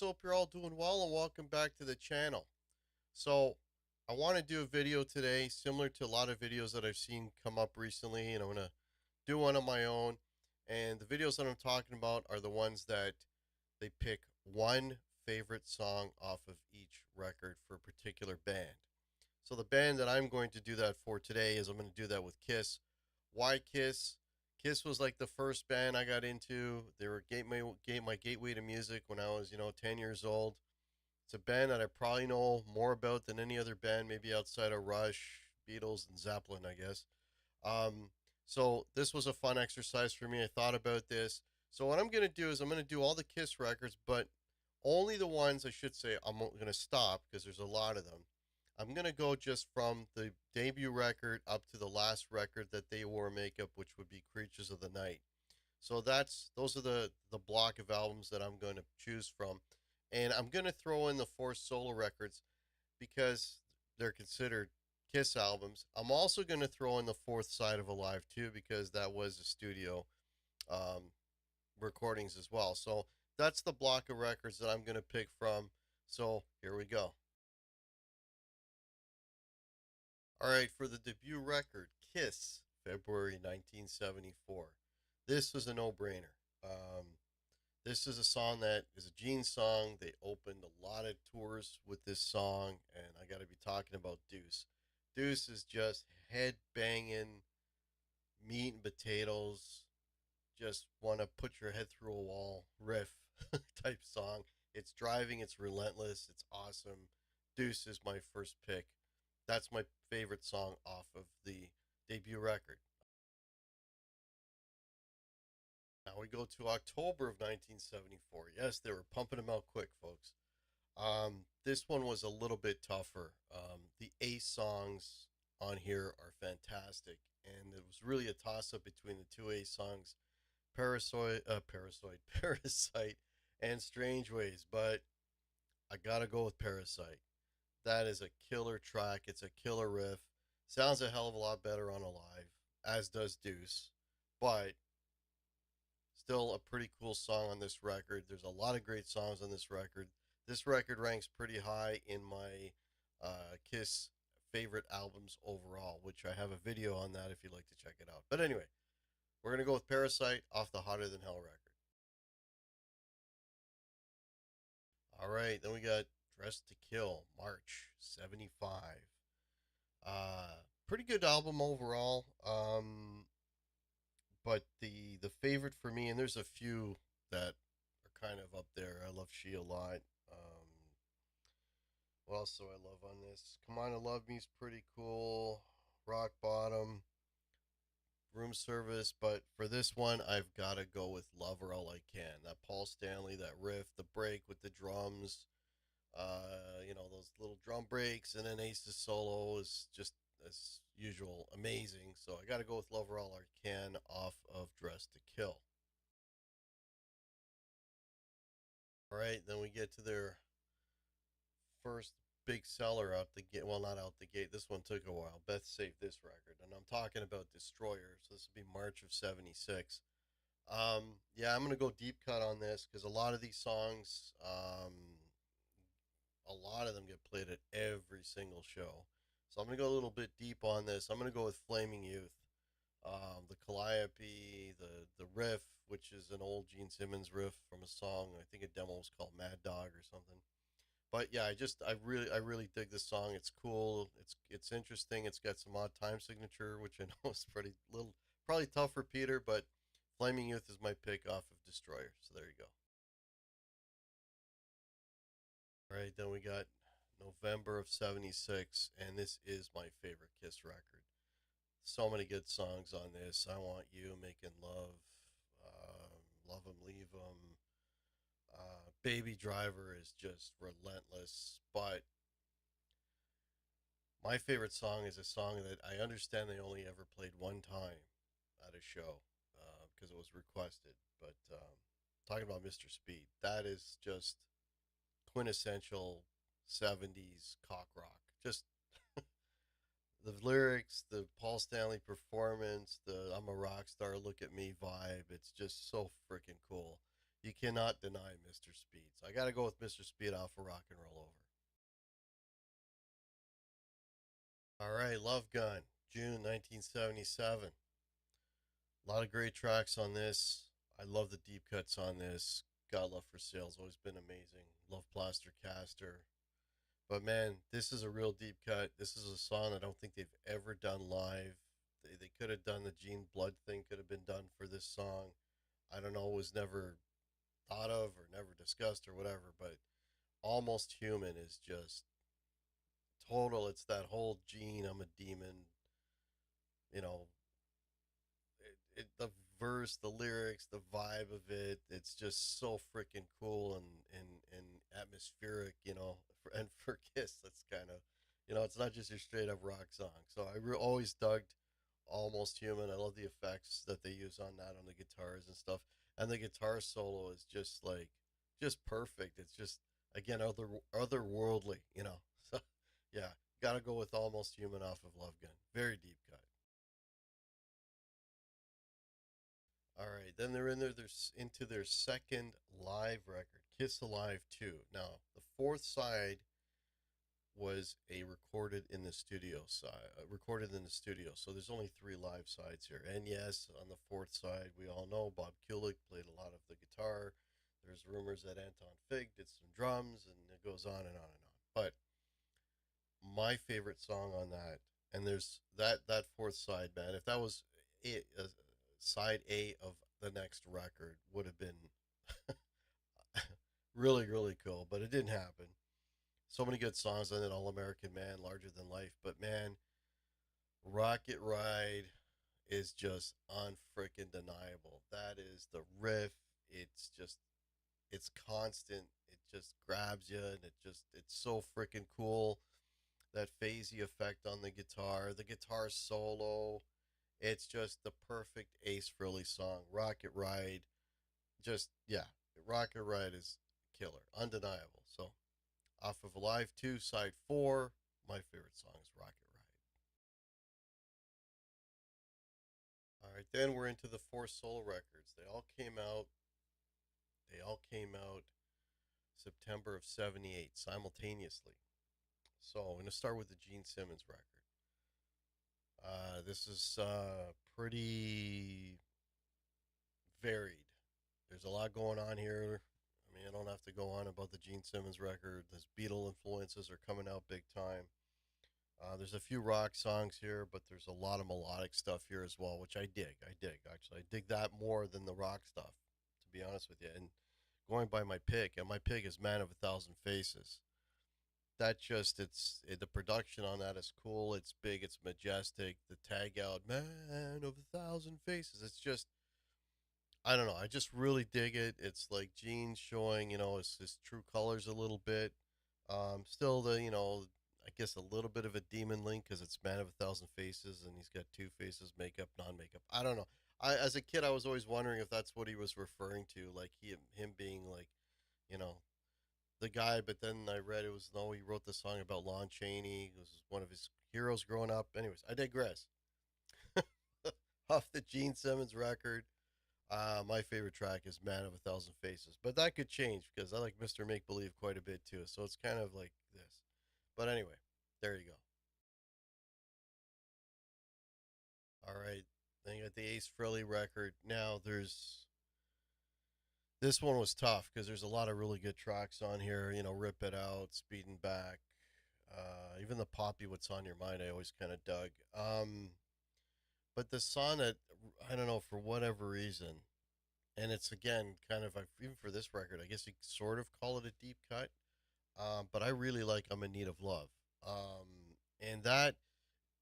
Hope you're all doing well and welcome back to the channel. So, I want to do a video today similar to a lot of videos that I've seen come up recently, and I'm going to do one on my own. And the videos that I'm talking about are the ones that they pick one favorite song off of each record for a particular band. So, the band that I'm going to do that for today is I'm going to do that with Kiss. Why Kiss? Kiss was like the first band I got into. They were my gateway to music when I was, 10 years old. It's a band that I probably know more about than any other band, maybe outside of Rush, Beatles, and Zeppelin, I guess. Um, so this was a fun exercise for me. I thought about this. So what I'm going to do is I'm going to do all the Kiss records, but only the ones I should say I'm going to stop because there's a lot of them. I'm going to go just from the debut record up to the last record that they wore makeup, which would be Creatures of the Night. So those are the block of albums that I'm going to choose from. And I'm going to throw in the four solo records because they're considered Kiss albums. I'm also going to throw in the fourth side of Alive too because that was a studio um, recordings as well. So that's the block of records that I'm going to pick from. So here we go. All right, for the debut record, Kiss, February 1974. This was a no-brainer. This is a song that is a Gene song. They opened a lot of tours with this song, and I got to be talking about Deuce. Deuce is just head banging, meat and potatoes, just want to put your head through a wall riff type song. It's driving, it's relentless, it's awesome. Deuce is my first pick. That's my favorite song off of the debut record. Now we go to October of 1974. Yes, they were pumping them out quick, folks. This one was a little bit tougher. The Ace songs on here are fantastic, and it was really a toss-up between the two Ace songs, Parasite, and Strange Ways. But I gotta go with Parasite. That is a killer track. It's a killer riff. Sounds a hell of a lot better on Alive, as does Deuce. But still a pretty cool song on this record. There's a lot of great songs on this record. This record ranks pretty high in my Kiss favorite albums overall, which I have a video on that if you'd like to check it out. But anyway, we're going to go with Parasite off the Hotter Than Hell record. All right, then we got Dressed to Kill, March 75. Pretty good album overall. But the favorite for me, and there's a few that are kind of up there. I love She a lot. What else do I love on this? Come On and Love Me's pretty cool. Rock Bottom, Room Service, but for this one, I've got to go with Love Her All I Can. That Paul Stanley, that riff, the break with the drums, those little drum breaks, and then Ace's solo is just as usual amazing. So I got to go with Love Her All I Can off of Dress to Kill. All right, then we get to their first big seller out the gate. Well, not out the gate. This one took a while. Beth saved this record, and I'm talking about Destroyer. So this would be March of '76. Yeah, I'm gonna go deep cut on this because a lot of these songs, a lot of them get played at every single show. So I'm gonna go a little bit deep on this. I'm gonna go with Flaming Youth, the Calliope, the riff, which is an old Gene Simmons riff from a song. I think a demo was called Mad Dog or something. But yeah, I really dig this song. It's cool. It's interesting. It's got some odd time signature, which I know is probably tough for Peter, but Flaming Youth is my pick off of Destroyer. So there you go. All right, then we got November of '76, and this is my favorite Kiss record. So many good songs on this. I Want You, Making Love, Love 'Em, Leave 'Em. Baby Driver is just relentless, but my favorite song is a song that I understand they only ever played one time at a show because it was requested. But talking about Mr. Speed, that is just quintessential '70s cock rock. Just the lyrics, the Paul Stanley performance, the I'm a rock star, look at me vibe. It's just so freaking cool. You cannot deny Mr. Speed. So I got to go with Mr. Speed off of Rock and Roll Over. All right, Love Gun, June 1977. A lot of great tracks on this. I love the deep cuts on this. God Love for Sale's always been amazing. Love Plaster Caster. But man, this is a real deep cut. This is a song I don't think they've ever done live. They could have done the Gene Blood thing, could have been done for this song. I don't know, it was never thought of or never discussed or whatever, but Almost Human is just total. It's that whole Gene, I'm a demon, you know, the verse, the lyrics, the vibe of it, it's just so freaking cool and atmospheric, and for Kiss, that's kind of, it's not just your straight up rock song. So always dug Almost Human. I love the effects that they use on that on the guitars and stuff. And the guitar solo is just like, just perfect. It's just, again, otherworldly, So, yeah, gotta go with Almost Human off of Love Gun. Very deep cut. All right, then they're into their second live record, Kiss Alive 2. Now, the fourth side was a recorded in the studio. So there's only three live sides here. And yes, on the fourth side, we all know Bob Kulick played a lot of the guitar. There's rumors that Anton Fig did some drums, and it goes on and on and on. But my favorite song on that, and there's that fourth side, man. If that was it, side A of the next record, would have been really really cool. But it didn't happen. So many good songs on it. All American Man, Larger Than Life. But man, Rocket Ride is just unfreaking deniable. That is the riff. It's constant. It just grabs you, and it's so freaking cool. That phasey effect on the guitar solo. It's just the perfect Ace Frehley song. Rocket Ride, just yeah, Rocket Ride is killer, undeniable. So off of Alive 2, side 4, my favorite song is Rocket Ride. All right, then we're into the four solo records. They all came out September of 78 simultaneously. So I'm going to start with the Gene Simmons record. This is pretty varied. There's a lot going on here. I mean, I don't have to go on about the Gene Simmons record. Those Beatle influences are coming out big time. There's a few rock songs here, but there's a lot of melodic stuff here as well, which I dig. Actually. I dig that more than the rock stuff, to be honest with you. And going by my pick, and my pick is Man of a Thousand Faces. That just, the production on that is cool. It's big, it's majestic. The tag out, Man of a Thousand Faces. It's just, I don't know. I just really dig it. It's like Gene showing, his true colors a little bit. Still I guess a little bit of a demon link because it's Man of a Thousand Faces and he's got two faces, makeup, non-makeup. I don't know. As a kid, I was always wondering if that's what he was referring to, like him being like, you know, the guy. But then I read it was no, he wrote the song about Lon Chaney. It was one of his heroes growing up. Anyways, I digress. Off the Gene Simmons record. My favorite track is Man of a Thousand Faces, but that could change because I like Mr. Make Believe quite a bit too. So it's kind of like this. But anyway, there you go. All right. Then you got the Ace Frehley record. Now this one was tough because there's a lot of really good tracks on here. Rip It Out, Speeding Back, even the Poppy What's on Your Mind. I always kind of dug. But the sonnet, I don't know for whatever reason, and it's again kind of even for this record, I guess you sort of call it a deep cut. But I really like I'm in Need of Love. And that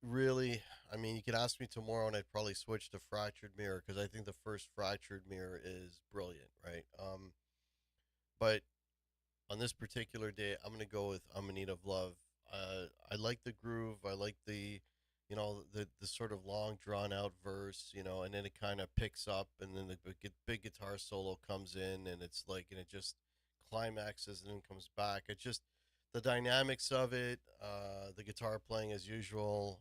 really, I mean, you could ask me tomorrow and I'd probably switch to Fractured Mirror because I think the first Fractured Mirror is brilliant, right? But on this particular day, I'm going to go with I'm in Need of Love. I like the groove. I like the sort of long drawn out verse, and then it kind of picks up and then the big guitar solo comes in and it's like, and it just climaxes and then comes back. It just, the dynamics of it, the guitar playing as usual.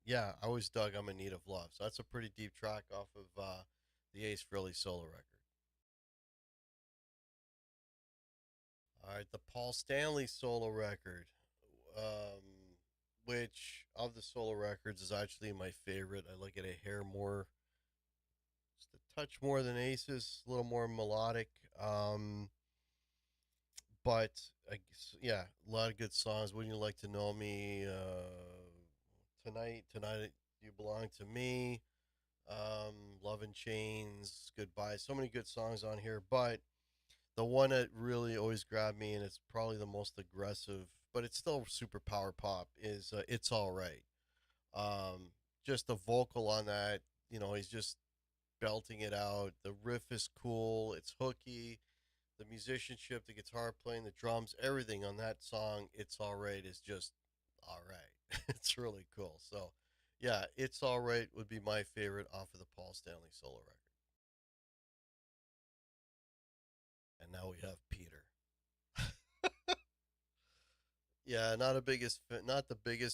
Yeah, I always dug I'm in Need of Love. So that's a pretty deep track off of the Ace Frehley solo record. All right, the Paul Stanley solo record, um, which of the solo records is actually my favorite. I like it a hair more, just a touch more than Ace's, a little more melodic. But yeah, a lot of good songs. Wouldn't you like to know me? Tonight, you belong to me. Love and Chains, Goodbye. So many good songs on here, but the one that really always grabbed me, and it's probably the most aggressive, but it's still super power pop, is It's All Right. Um, just the vocal on that, he's just belting it out. The riff is cool, it's hooky. The musicianship, the guitar playing, the drums, everything on that song, It's All Right, is just all right. It's really cool. So, yeah, It's All Right would be my favorite off of the Paul Stanley solo record. And now we have Peter. Yeah, not the biggest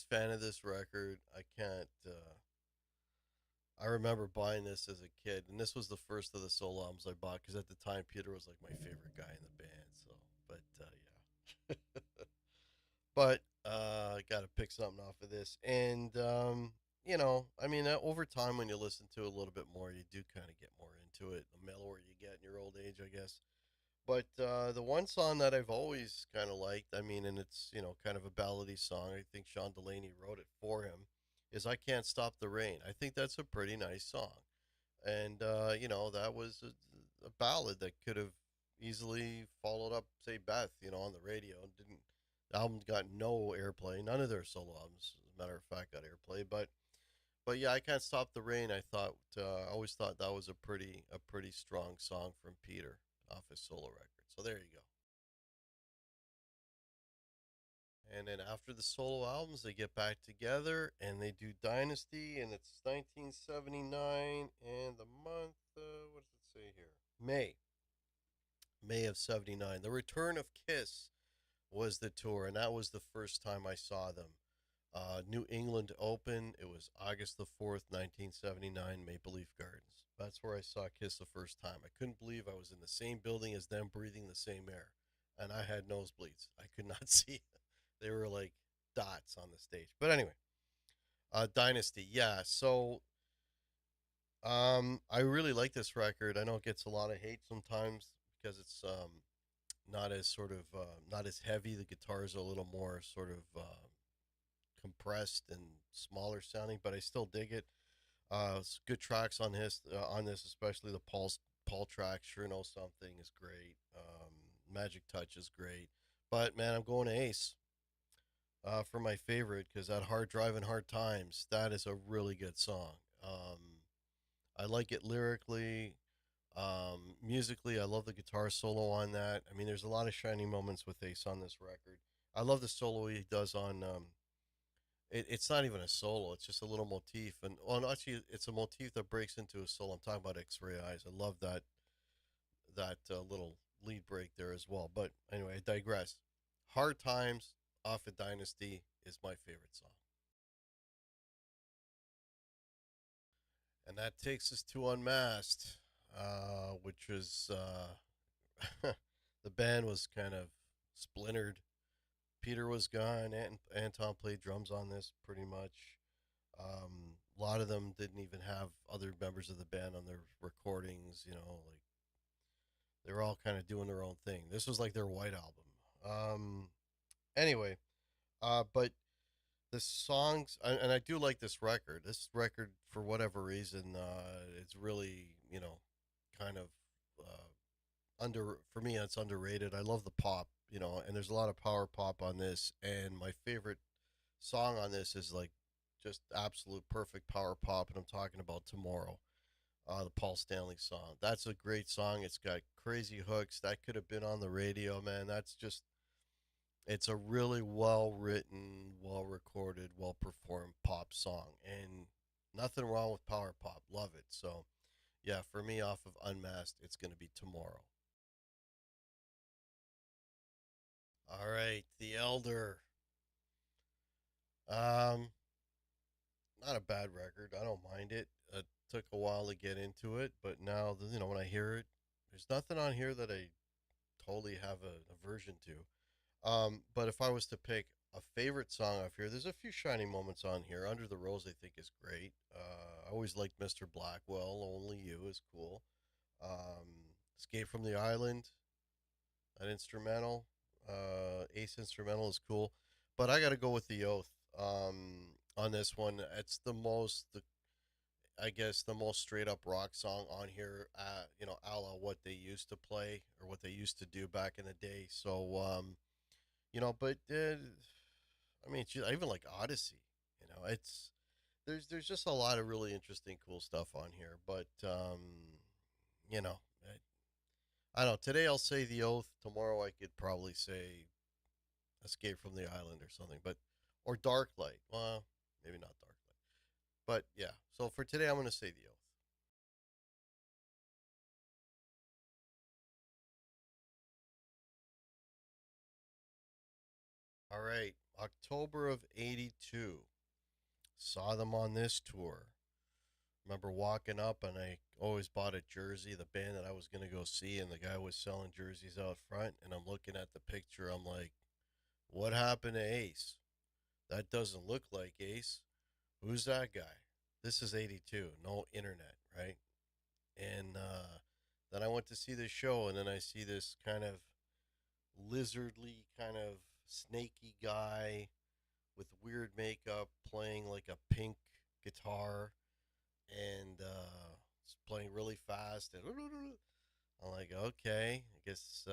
fan of this record. I can't. I remember buying this as a kid, and this was the first of the solo albums I bought because at the time Peter was like my favorite guy in the band. So, but yeah, but I got to pick something off of this, and I mean, over time when you listen to it a little bit more, you do kind of get more into it. The mellower you get in your old age, I guess. But the one song that I've always kind of liked, I mean, and it's, kind of a ballady song. I think Sean Delaney wrote it for him, is I Can't Stop the Rain. I think that's a pretty nice song. And, that was a ballad that could have easily followed up, say, Beth, on the radio. Didn't, the album got no airplay. None of their solo albums, as a matter of fact, got airplay. But yeah, I Can't Stop the Rain. I always thought that was a pretty strong song from Peter off his solo record. So there you go. And then after the solo albums, they get back together and they do Dynasty, and it's 1979, and the month, what does it say here? May of 79. The Return of Kiss was the tour, and that was the first time I saw them. New England Open. It was August the 4th, 1979, Maple Leaf Gardens. That's where I saw Kiss the first time. I couldn't believe I was in the same building as them, breathing the same air. And I had nosebleeds. I could not see. They were like dots on the stage. But anyway, Dynasty. Yeah. So I really like this record. I know it gets a lot of hate sometimes because it's not as not as heavy. The guitars are a little more sort of compressed and smaller sounding, but I still dig it. It's good tracks on this, especially the Paul track. Sure Know Something is great. Magic Touch is great. But man, I'm going to Ace for my favorite because that Hard Drive and Hard Times, that is a really good song. I like it lyrically. Musically, I love the guitar solo on that. I mean, there's a lot of shining moments with Ace on this record. I love the solo he does on it's not even a solo. It's just a little motif, and well, no, actually, it's a motif that breaks into a solo. I'm talking about X-Ray Eyes. I love that little lead break there as well. But anyway, I digress. Hard Times off of Dynasty is my favorite song, and that takes us to Unmasked, which was the band was kind of splintered. Peter was gone, and Anton played drums on this pretty much. A lot of them didn't even have other members of the band on their recordings. Like they were all kind of doing their own thing. This was like their White Album. Anyway, but the songs, and I do like this record. This record, for whatever reason, it's really kind of under for me. It's underrated. I love the pop, and there's a lot of power pop on this. And my favorite song on this is like just absolute perfect power pop, and I'm talking about Tomorrow, the Paul Stanley song. That's a great song. It's got crazy hooks. That could have been on the radio, man. It's a really well written, well recorded, well performed pop song, and nothing wrong with power pop. Love it. So, yeah, for me, off of Unmasked, it's going to be Tomorrow. All right, The Elder. Um, Not a bad record. I don't mind it. It took a while to get into it, but now when I hear it, there's nothing on here that I totally have a aversion to. But if I was to pick a favorite song off here, there's a few shining moments on here. Under the Rose, I think, is great. I always liked Mr. Blackwell. Only You is cool. Escape from the Island, that instrumental, Ace instrumental is cool. But I got to go with The Oath on this one. It's I guess, the most straight up rock song on here, a la what they used to play or what they used to do back in the day. So, but I mean, I even like Odyssey. It's there's just a lot of really interesting, cool stuff on here. But you know, I don't know. Today I'll say The Oath. Tomorrow I could probably say Escape from the Island or something. But or Dark Light. Well, maybe not Dark Light. But yeah. So for today I'm going to say The Oath. All right. October of '82. Saw them on this tour. Remember walking up and I always bought a jersey, the band that I was going to go see, and the guy was selling jerseys out front. And I'm looking at the picture. I'm like, what happened to Ace? That doesn't look like Ace. Who's that guy? This is '82. No internet, right? And then I went to see this show, and then I see this kind of lizardly, kind of snaky guy with weird makeup playing like a pink guitar and it's playing really fast. And I'm like, okay, I guess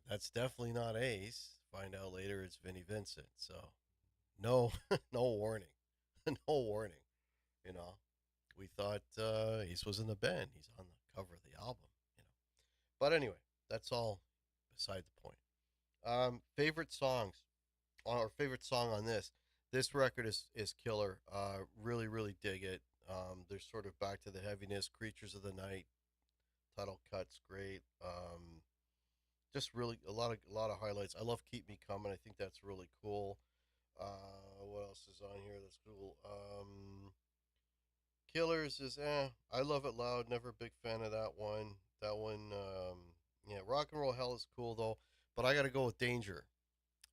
that's definitely not Ace. Find out later it's Vinnie Vincent. So no, no warning, no warning. You know, we thought Ace was in the band. He's on the cover of the album. But anyway, that's all beside the point. Favorite songs or favorite song on this. This record is killer. Really, really dig it. They're sort of back to the heaviness. Creatures of the Night title cuts great. Just really a lot of highlights. I love Keep Me Coming. I think that's really cool. What else is on here that's cool? Killers is I Love It Loud. Never a big fan of that one. That one, yeah. Rock and Roll Hell is cool though, but I got to go with Danger.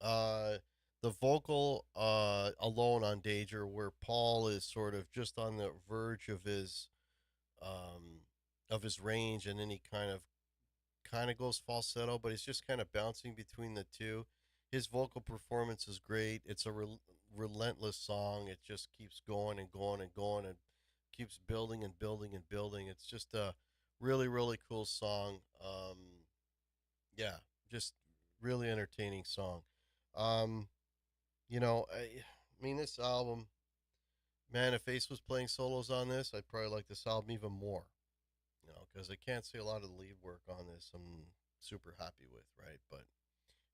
Uh, the vocal alone on Danger, where Paul is sort of just on the verge um, of his range, and then he kind of goes falsetto, but he's just kind of bouncing between the two. His vocal performance is great. It's a relentless song. It just keeps going and going and going and keeps building and building and building. It's just a really, really cool song. Yeah, just really entertaining song. Um, I mean, this album, man, if Ace was playing solos on this, I'd probably like this album even more. Because I can't say a lot of the lead work on this I'm super happy with, right? But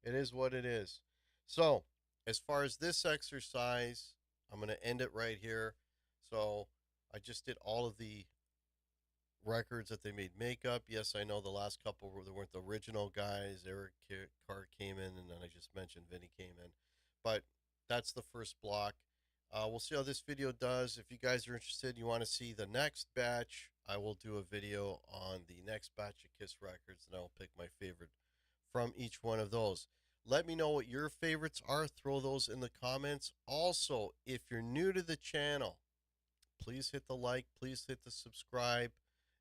it is what it is. So, as far as this exercise, I'm going to end it right here. So, I just did all of the records that they made makeup. Yes, I know the last couple they weren't the original guys. Eric Carr came in, and then I just mentioned Vinny came in. But that's the first block. We'll see how this video does. If you guys are interested, you want to see the next batch, I will do a video on the next batch of Kiss records, and I'll pick my favorite from each one of those. Let me know what your favorites are. Throw those in the comments. Also, if you're new to the channel, please hit the like, please hit the subscribe,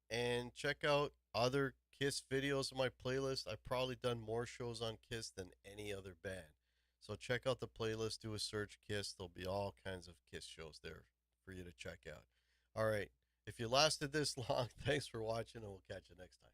and check out other Kiss videos on my playlist. I've probably done more shows on Kiss than any other band. So check out the playlist, do a search Kiss. There'll be all kinds of Kiss shows there for you to check out. All right. If you lasted this long, thanks for watching, and we'll catch you next time.